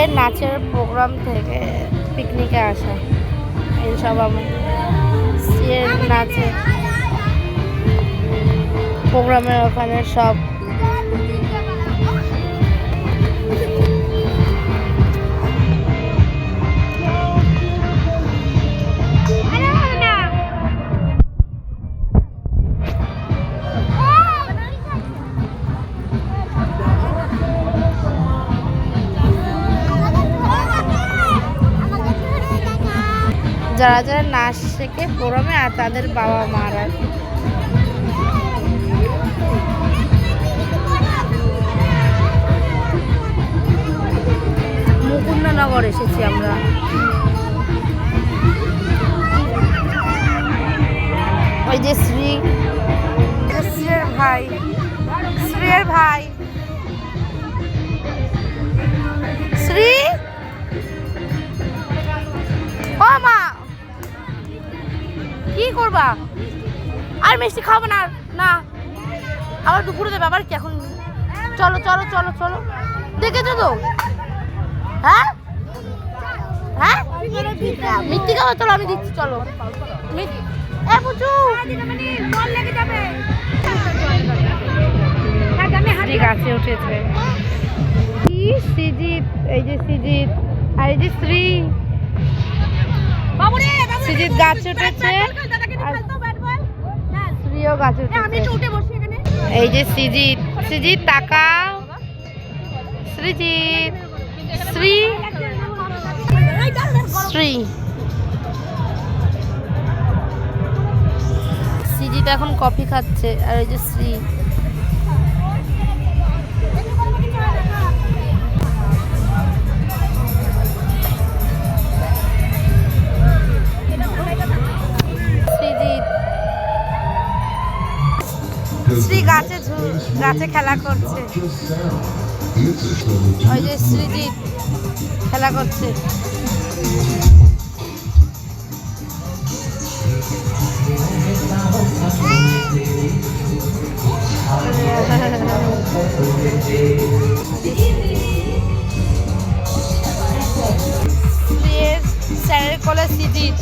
স্ত্রীয়ের নাচের প্রোগ্রাম থেকে পিকনিকে আসা এইসব আমার স্ত্রীয়ের নাচের প্রোগ্রামের ওখানে সব যারা যারা নাচ শেখে প্রোগ্রামে আর তাদের বাবা মারা মুকুন্দনগর এসেছি আমরা। ওই যে শ্রীর ভাই শ্রী ও মা কি করবা আর মিষ্টি খাবো না না আবার দুপুরে দেবে আবার কি এখন চলো চলো চলো চলো দেখেছো তো হ্যাঁ হ্যাঁ মিষ্টি খাবো চলো আমি দিচ্ছি চলো গাছে উঠেছে কি সৃজিত এই যে সৃজিত আর এই যে সৃজিত গাছে উঠেছে শ্রীও গাছে উঠেছে এই যে সৃজিত তাকাও সৃজিত সৃজিত এখন কফি খাচ্ছে আর এই যে শ্রী গাছে খেলা করছে ওই যে সৃজিত খেলা করছে স্যারের কোলে সৃজিত